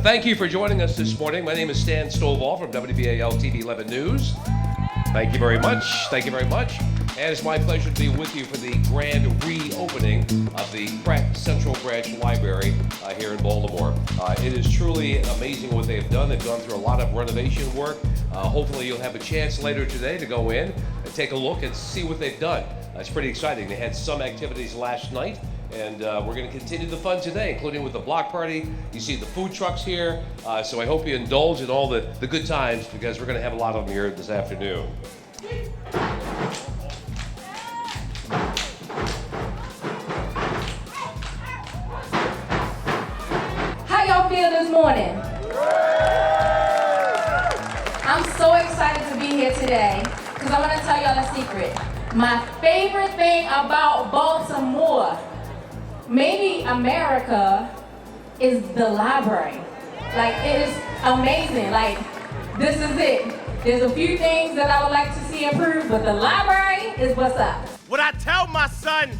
Thank you for joining us this morning. My name is Stan Stovall from WBAL TV 11 News. Thank you very much. Thank you very much. And it's my pleasure to be with you for the grand reopening of the Pratt Central Branch Library here in Baltimore. It is truly amazing what they've done. They've gone through a lot of renovation work. Hopefully you'll have a chance later today to go in and take a look and see what they've done. It's pretty exciting. They had some activities last night, and we're going to continue the fun today, including with the block party. You see the food trucks here, so I hope you indulge in all the good times, because we're going to have a lot of them here this afternoon. How y'all feel this morning? I'm so excited to be here today, because I want to tell y'all a secret. My favorite thing about Baltimore, maybe America, is the library. Like, it is amazing. Like, this is it. There's a few things that I would like to see improved, but the library is what's up. What I tell my son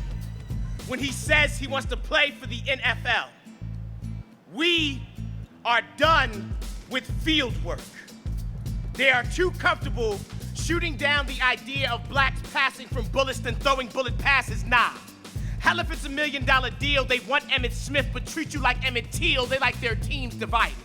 when he says he wants to play for the NFL, we are done with field work. They are too comfortable shooting down the idea of blacks passing from bullets than throwing bullet passes. Nah. Hell, if it's $1 million deal, they want Emmitt Smith, but treat you like Emmett Till. They like their teams divided.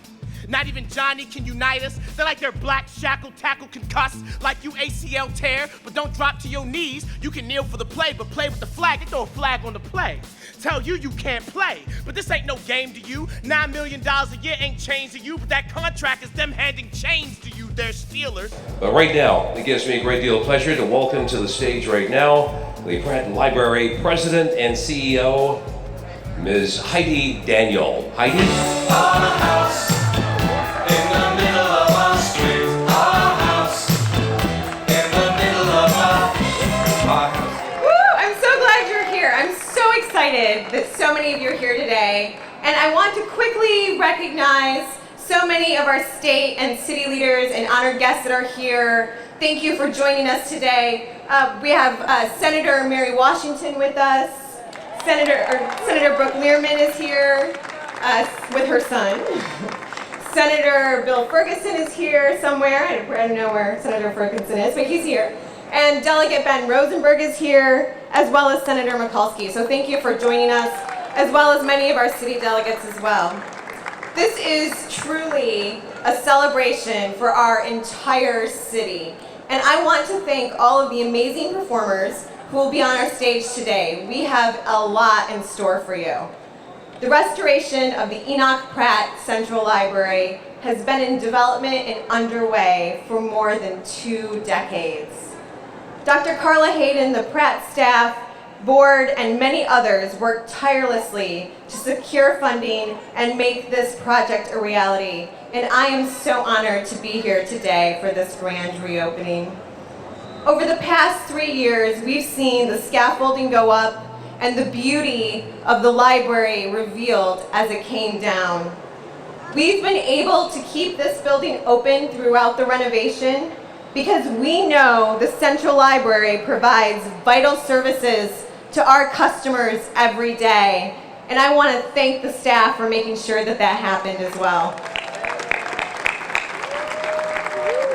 Not even Johnny can unite us. They like their black shackle tackle concuss, like you ACL tear, but don't drop to your knees. You can kneel for the play, but play with the flag. They throw a flag on the play. Tell you can't play, but this ain't no game to you. $9 million a year ain't change to you, but that contract is them handing chains to you. They're Steelers. But right now, it gives me a great deal of pleasure to welcome to the stage right now the Pratt Library President and CEO, Ms. Heidi Daniel. Heidi? On a house in the middle of our street. Our house in the middle of our house. Woo! I'm so glad you're here. I'm so excited that so many of you are here today. And I want to quickly recognize so many of our state and city leaders and honored guests that are here. Thank you for joining us today. We have Senator Mary Washington with us. Senator Brooke Learman is here with her son. Senator Bill Ferguson is here somewhere. I don't know where Senator Ferguson is, but he's here. And Delegate Ben Rosenberg is here, as well as Senator Mikulski. So thank you for joining us, as well as many of our city delegates as well. This is truly a celebration for our entire city. And I want to thank all of the amazing performers who will be on our stage today. We have a lot in store for you. The restoration of the Enoch Pratt Central Library has been in development and underway for more than 2 decades. Dr. Carla Hayden, the Pratt staff, board, and many others worked tirelessly to secure funding and make this project a reality. And I am so honored to be here today for this grand reopening. Over the past 3 years, we've seen the scaffolding go up and the beauty of the library revealed as it came down. We've been able to keep this building open throughout the renovation because we know the Central Library provides vital services to our customers every day. And I want to thank the staff for making sure that that happened as well.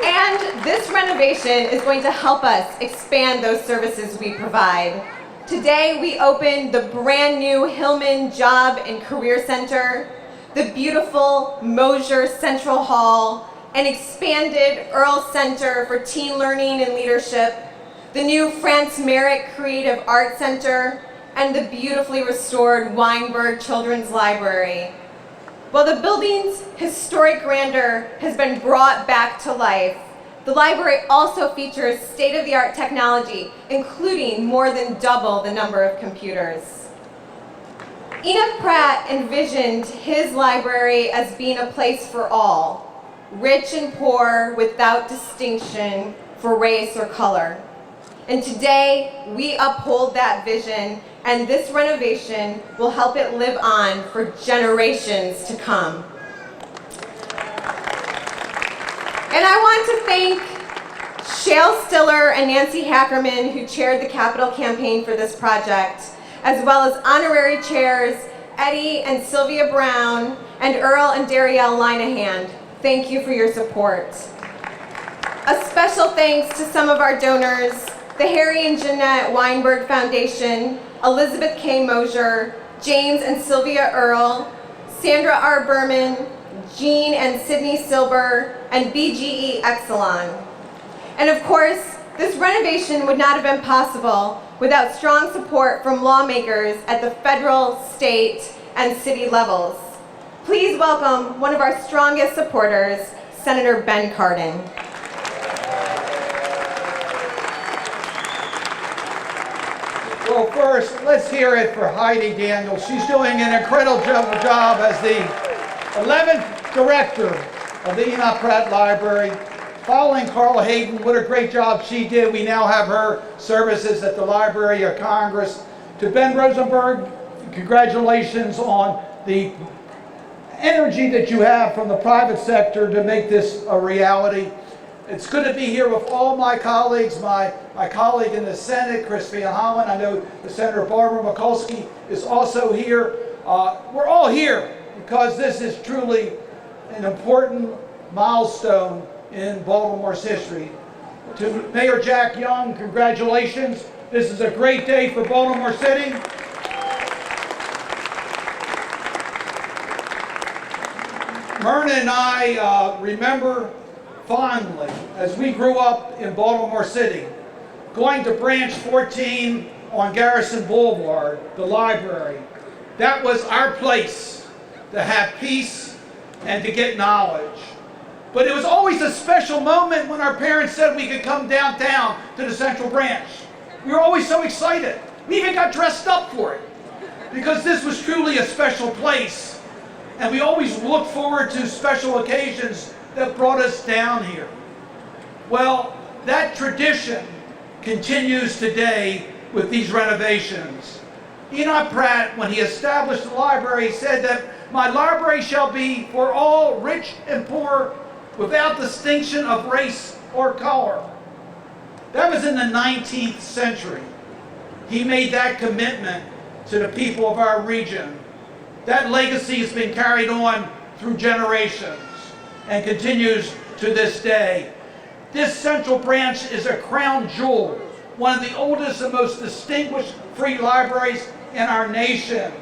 And this renovation is going to help us expand those services we provide. Today we opened the brand new Hillman Job and Career Center, the beautiful Mosier Central Hall, an expanded Earl Center for Teen Learning and Leadership, the new Franz Marek Creative Arts Center, and the beautifully restored Weinberg Children's Library. While the building's historic grandeur has been brought back to life, the library also features state-of-the-art technology, including more than double the number of computers. Enoch Pratt envisioned his library as being a place for all, rich and poor without distinction for race or color. And today, we uphold that vision, and this renovation will help it live on for generations to come. And I want to thank Shale Stiller and Nancy Hackerman, who chaired the capital campaign for this project, as well as honorary chairs Eddie and Sylvia Brown and Earl and Darielle Linehan. Thank you for your support. A special thanks to some of our donors, the Harry and Jeanette Weinberg Foundation, Elizabeth K. Mosier, James and Sylvia Earl, Sandra R. Berman, Jean and Sydney Silber, and BGE Exelon. And of course, this renovation would not have been possible without strong support from lawmakers at the federal, state, and city levels. Please welcome one of our strongest supporters, Senator Ben Cardin. Well, first, let's hear it for Heidi Daniels. She's doing an incredible job as the 11th director of the Enoch Pratt Library. Following Carl Hayden, what a great job she did. We now have her services at the Library of Congress. To Ben Rosenberg, congratulations on the energy that you have from the private sector to make this a reality. It's good to be here with all my colleagues, my colleague in the Senate, Chris Van Hollen. I know the Senator Barbara Mikulski is also here. We're all here because this is truly an important milestone in Baltimore's history. To Mayor Jack Young, congratulations. This is a great day for Baltimore City. Myrna and I remember fondly, as we grew up in Baltimore City, going to Branch 14 on Garrison Boulevard, the library. That was our place to have peace and to get knowledge. But it was always a special moment when our parents said we could come downtown to the Central Branch. We were always so excited. We even got dressed up for it because this was truly a special place. And we always looked forward to special occasions that brought us down here. Well, that tradition continues today with these renovations. Enoch Pratt, when he established the library, said that my library shall be for all, rich and poor, without distinction of race or color. That was in the 19th century. He made that commitment to the people of our region. That legacy has been carried on through generations and continues to this day. This Central Branch is a crown jewel, one of the oldest and most distinguished free libraries in our nation.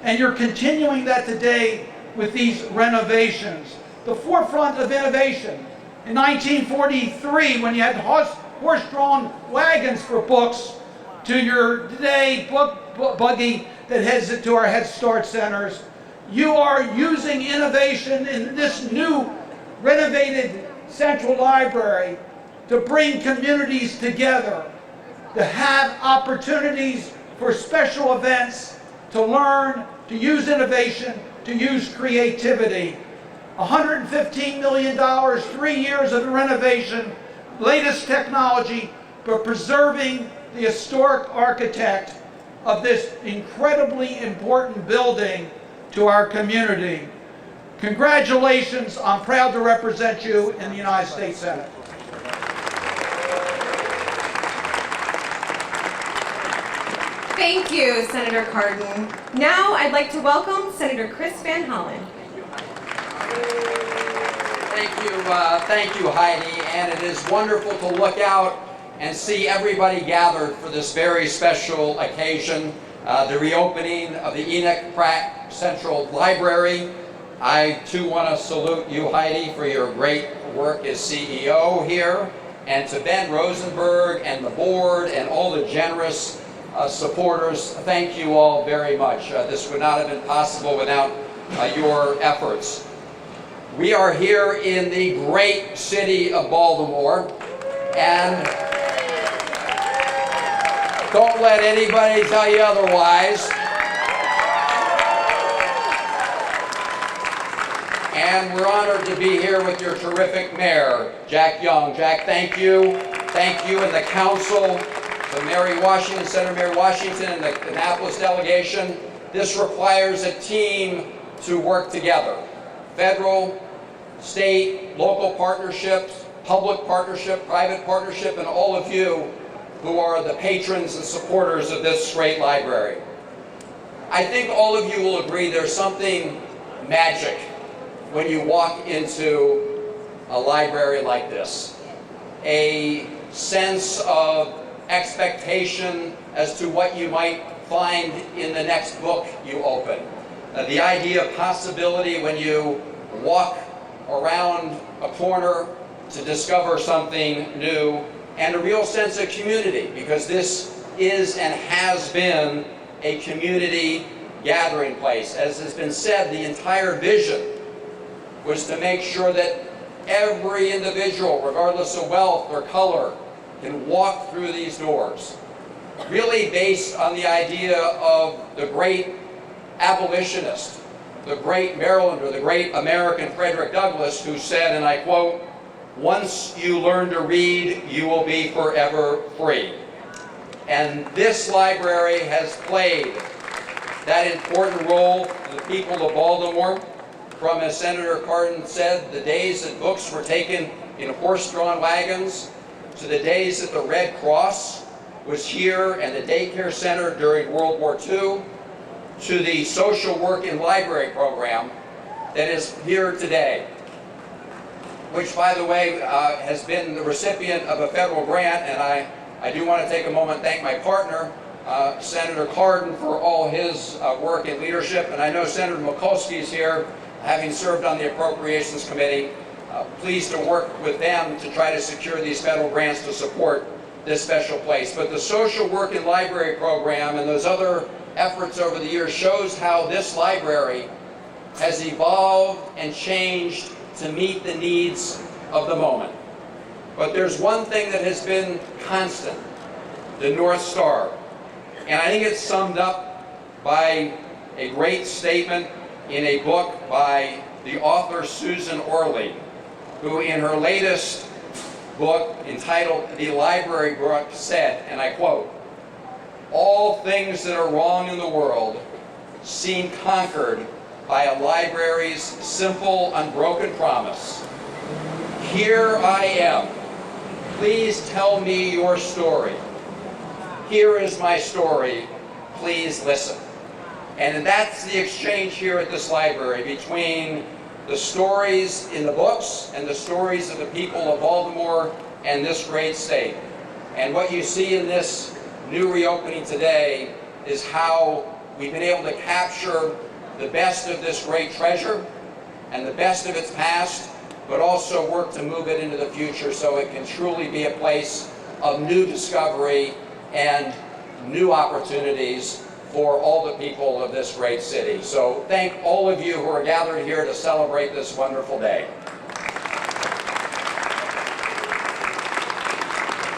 And you're continuing that today with these renovations. The forefront of innovation. In 1943, when you had horse-drawn wagons for books, to your today buggy that heads to our Head Start centers, you are using innovation in this new renovated Central Library to bring communities together, to have opportunities for special events, to learn, to use innovation, to use creativity. $115 million, 3 years of renovation, latest technology, but preserving the historic architect of this incredibly important building to our community. Congratulations, I'm proud to represent you in the United States Senate. Thank you, Senator Cardin. Now I'd like to welcome Senator Chris Van Hollen. Thank you, Heidi, and it is wonderful to look out and see everybody gathered for this very special occasion, the reopening of the Enoch Pratt Central Library. I too want to salute you, Heidi, for your great work as CEO here, and to Ben Rosenberg and the board and all the generous supporters. Thank you all very much. This would not have been possible without your efforts. We are here in the great city of Baltimore, and don't let anybody tell you otherwise. And we're honored to be here with your terrific mayor, Jack Young. Jack, thank you. Thank you and the council, to Mary Washington, Senator Mary Washington, and the Annapolis delegation. This requires a team to work together. Federal, state, local partnerships, public partnership, private partnership, and all of you who are the patrons and supporters of this great library. I think all of you will agree there's something magic when you walk into a library like this. A sense of expectation as to what you might find in the next book you open. The idea of possibility when you walk around a corner to discover something new, and a real sense of community, because this is and has been a community gathering place. As has been said, the entire vision was to make sure that every individual, regardless of wealth or color, can walk through these doors. Really based on the idea of the great abolitionist, the great Marylander, the great American Frederick Douglass, who said, and I quote, "Once you learn to read, you will be forever free." And this library has played that important role for the people of Baltimore, from, as Senator Cardin said, the days that books were taken in horse-drawn wagons, to the days that the Red Cross was here and the daycare center during World War II, to the social work and library program that is here today, which, by the way, has been the recipient of a federal grant. And I do want to take a moment and thank my partner, Senator Cardin, for all his work and leadership. And I know Senator Mikulski is here, having served on the Appropriations Committee. Pleased to work with them to try to secure these federal grants to support this special place. But the social work and library program and those other efforts over the years shows how this library has evolved and changed to meet the needs of the moment. But there's one thing that has been constant, the North Star. And I think it's summed up by a great statement in a book by the author Susan Orleigh, who in her latest book entitled The Library Book said, and I quote, "All things that are wrong in the world seem conquered by a library's simple, unbroken promise. Here I am. Please tell me your story. Here is my story. Please listen." And that's the exchange here at this library between the stories in the books and the stories of the people of Baltimore and this great state. And what you see in this new reopening today is how we've been able to capture the best of this great treasure and the best of its past, but also work to move it into the future so it can truly be a place of new discovery and new opportunities for all the people of this great city. So thank all of you who are gathered here to celebrate this wonderful day.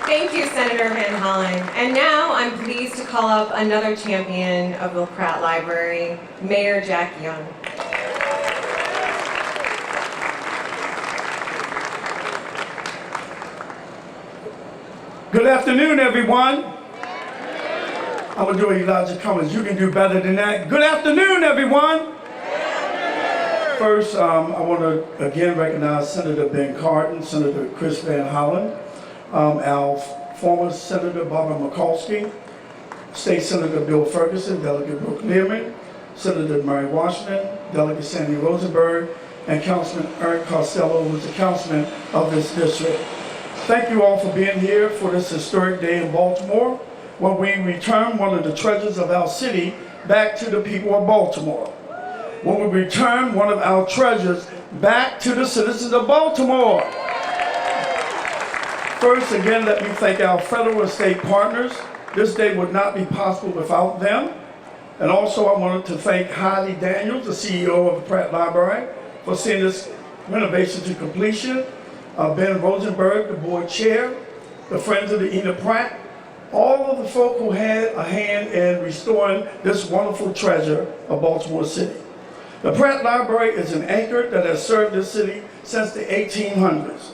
Thank you, Senator Van Hollen. And now I'm pleased to call up another champion of the Pratt Library, Mayor Jack Young. Good afternoon, everyone. I'm going to do Elijah Cummings. You can do better than that. Good afternoon, everyone. First, I want to again recognize Senator Ben Cardin, Senator Chris Van Hollen, our former Senator Barbara Mikulski, State Senator Bill Ferguson, Delegate Brooke Learman, Senator Mary Washington, Delegate Sandy Rosenberg, and Councilman Eric Costello, who is the councilman of this district. Thank you all for being here for this historic day in Baltimore, when we return one of the treasures of our city back to the people of Baltimore. When we return one of our treasures back to the citizens of Baltimore. First, again, let me thank our federal and state partners. This day would not be possible without them. And also, I wanted to thank Heidi Daniels, the CEO of the Pratt Library, for seeing this renovation to completion. Ben Rosenberg, the board chair, the Friends of the Enoch Pratt, all of the folk who had a hand in restoring this wonderful treasure of Baltimore City. The Pratt Library is an anchor that has served this city since the 1800s.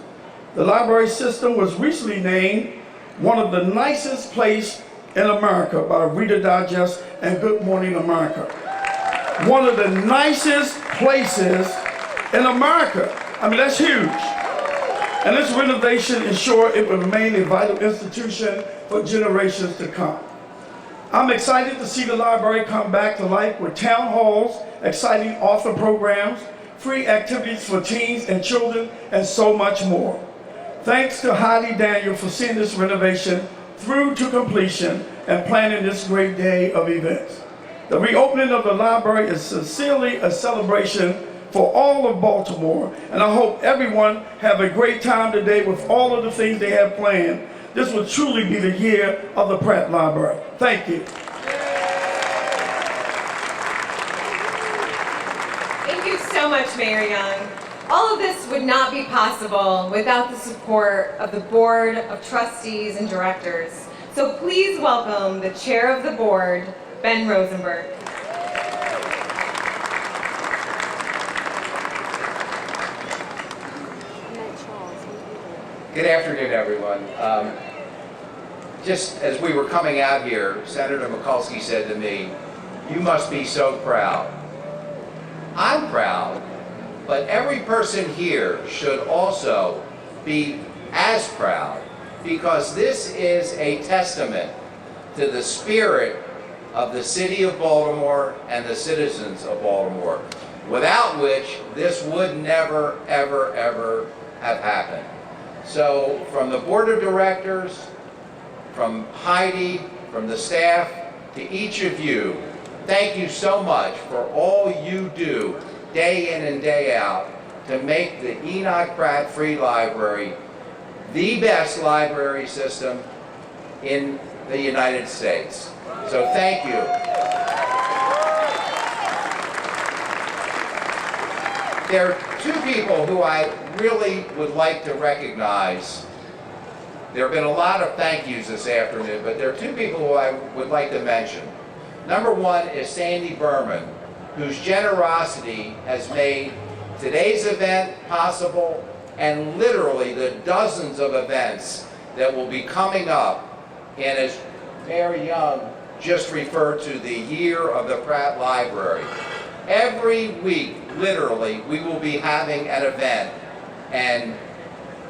The library system was recently named one of the nicest places in America by Reader Digest and Good Morning America. One of the nicest places in America. I mean, that's huge. And this renovation ensured it will remain a vital institution for generations to come. I'm excited to see the library come back to life with town halls, exciting author programs, free activities for teens and children, and so much more. Thanks to Heidi Daniel for seeing this renovation through to completion and planning this great day of events. The reopening of the library is sincerely a celebration for all of Baltimore, and I hope everyone have a great time today with all of the things they have planned. This will truly be the year of the Pratt Library. Thank you. Thank you so much, Mayor Young. All of this would not be possible without the support of the Board of Trustees and Directors. So please welcome the Chair of the Board, Ben Rosenberg. Good afternoon, everyone. Just as we were coming out here, Senator Mikulski said to me, "You must be so proud." I'm proud, but every person here should also be as proud, because this is a testament to the spirit of the city of Baltimore and the citizens of Baltimore, without which this would never, ever, ever have happened. So from the board of directors, from Heidi, from the staff, to each of you, thank you so much for all you do day in and day out to make the Enoch Pratt Free Library the best library system in the United States. So thank you. There are two people who I really would like to recognize. There have been a lot of thank yous this afternoon, but there are two people who I would like to mention. Number one is Sandy Berman, whose generosity has made today's event possible, and literally the dozens of events that will be coming up, and as Mayor Young just referred to, the year of the Pratt Library. Every week, literally, we will be having an event, and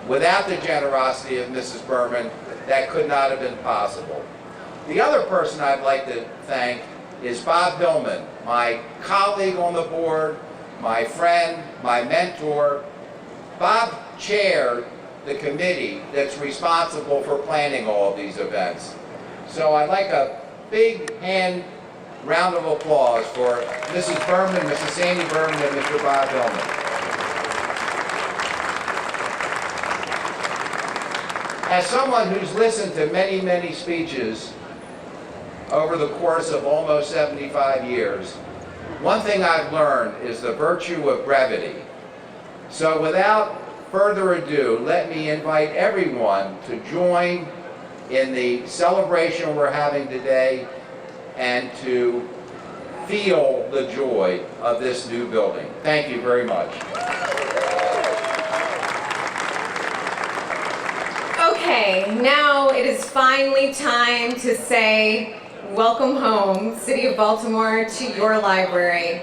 without the generosity of Mrs. Berman, that could not have been possible. The other person I'd like to thank is Bob Hillman, my colleague on the board, my friend, my mentor. Bob chaired the committee that's responsible for planning all of these events. So I'd like a big round of applause for Mrs. Berman, Mrs. Sandy Berman, and Mr. Bob Hillman. As someone who's listened to many, many speeches over the course of almost 75 years, one thing I've learned is the virtue of brevity. So without further ado, let me invite everyone to join in the celebration we're having today and to feel the joy of this new building. Thank you very much. Okay, now it is finally time to say welcome home, City of Baltimore, to your library.